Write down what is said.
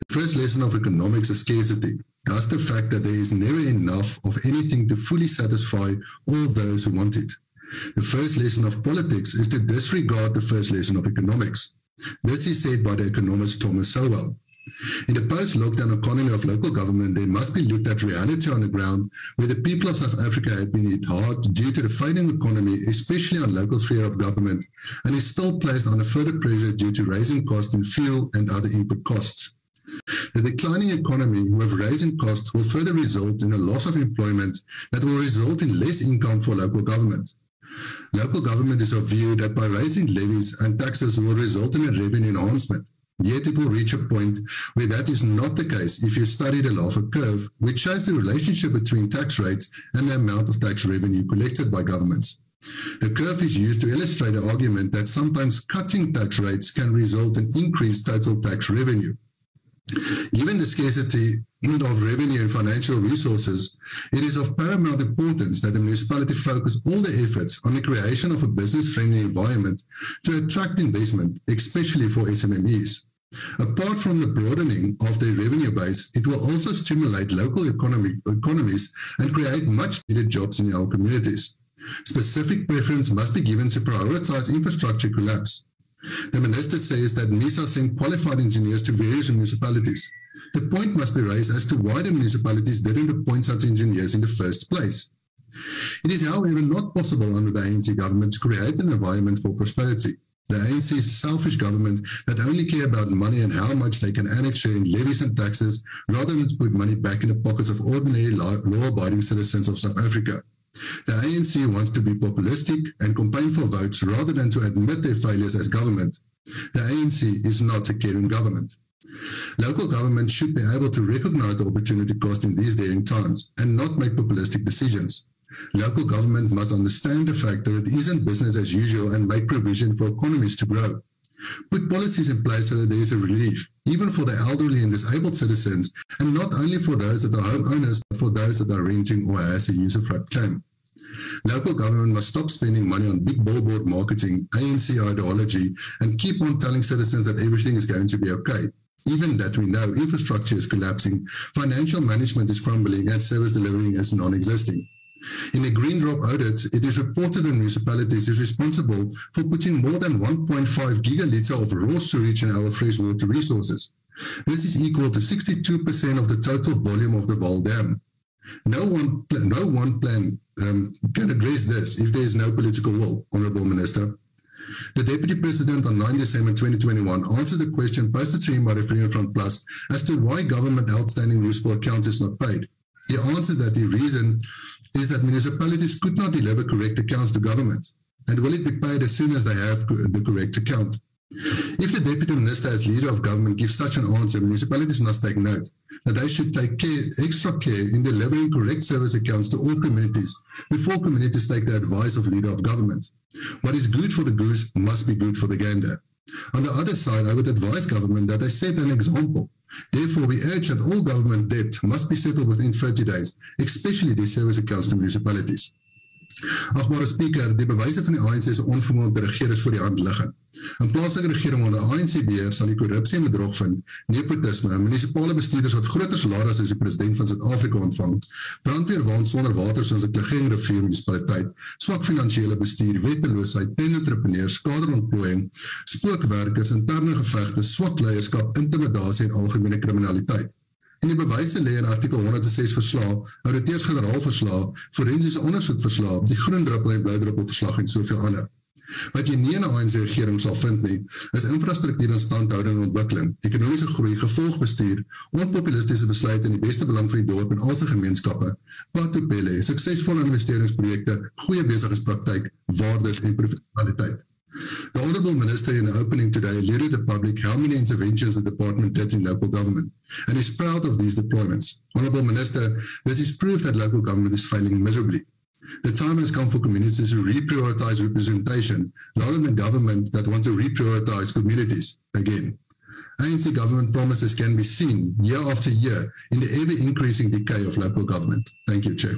The first lesson of economics is scarcity. Thus the fact that there is never enough of anything to fully satisfy all those who want it. The first lesson of politics is to disregard the first lesson of economics. This is said by the economist Thomas Sowell. In the post-lockdown economy of local government, there must be looked at reality on the ground where the people of South Africa have been hit hard due to the failing economy, especially on local sphere of government, and is still placed under further pressure due to rising costs in fuel and other input costs. The declining economy with rising costs will further result in a loss of employment that will result in less income for local government. Local government is of view that by raising levies and taxes will result in a revenue enhancement. Yet it will reach a point where that is not the case if you study the Laffer curve, which shows the relationship between tax rates and the amount of tax revenue collected by governments. The curve is used to illustrate the argument that sometimes cutting tax rates can result in increased total tax revenue. Given the scarcity of revenue and financial resources, it is of paramount importance that the municipality focus all the efforts on the creation of a business-friendly environment to attract investment, especially for SMEs. Apart from the broadening of their revenue base, it will also stimulate local economies and create much-needed jobs in our communities. Specific preference must be given to prioritize infrastructure collapse. The minister says that MISA sent qualified engineers to various municipalities. The point must be raised as to why the municipalities didn't appoint such engineers in the first place. It is, however, not possible under the ANC government to create an environment for prosperity. The ANC is a selfish government that only care about money and how much they can annex share in levies and taxes rather than to put money back in the pockets of ordinary law-abiding citizens of South Africa. The ANC wants to be populistic and campaign for votes rather than to admit their failures as government. The ANC is not a caring government. Local government should be able to recognize the opportunity cost in these daring times and not make populistic decisions. Local government must understand the fact that it isn't business as usual and make provision for economies to grow. Put policies in place so that there is a relief, even for the elderly and disabled citizens, and not only for those that are homeowners, but for those that are renting or as a user-friendly claim. Local government must stop spending money on big billboard marketing, ANC ideology, and keep on telling citizens that everything is going to be okay. Even that we know infrastructure is collapsing, financial management is crumbling, and service delivery is non-existing. In a green drop audit, it is reported that municipalities is responsible for putting more than 1.5 gigalitre of raw sewage in our freshwater resources. This is equal to 62% of the total volume of the Vaal Dam. No one plan can address this if there is no political will, Honourable Minister. The Deputy President on 9 December 2021 answered the question posted to him by the Freedom Front Plus as to why government outstanding municipal accounts is not paid. He answered that the reason is that municipalities could not deliver correct accounts to government, and will it be paid as soon as they have the correct account. If the Deputy Minister as leader of government gives such an answer, municipalities must take note that they should take extra care in delivering correct service accounts to all communities before communities take the advice of leader of government. What is good for the goose must be good for the gander. On the other side, I would advise government that they set an example. Therefore, we urge that all government debt must be settled within 30 days, especially the service accounts to municipalities. Agbare Speaker, die bewyse van die ANC se onvermoë om te regeer is voor die hand liggend. In plaaslike regering onder ANC beheer sal die korrupsie en bedrog vind, nepotisme, munisipale bestuurders wat groter salarisse as die president van Suid-Afrika ontvang, brandweerwaans sonder water soos 'n Klageng rivier munisipaliteit, swak finansiële bestuur, wetteloosheid, tenentrepreneurs, kaderontplooiing, spookwerkers, interne gevegte, swak leierskap, intimidasie en algemene kriminaliteit. En die bewyse lê in artikel 106 verslae, ouditeurs-generaal verslae, forensiese ondersoekverslae, die groen druppel en blou druppel verslag en soveel ander. Wat jy nie in 'n ANC-regering sal vind nie, is infrastruktuur en standhouding en ontwikkeling, ekonomiese groei, gevolgbestuur, onpopulistiese besluite in die beste belang van die dorp en al sy gemeenskappe, patopelle, suksesvolle investeringsprojekte, goeie besigheidspraktyk, waardes en professionaliteit. The Honourable Minister in the opening today alluded to the public how many interventions the department did in local government and is proud of these deployments. Honourable Minister, this is proof that local government is failing miserably. The time has come for communities to reprioritize representation rather than government that want to reprioritize communities again. ANC government promises can be seen year after year in the ever-increasing decay of local government. Thank you, Chair.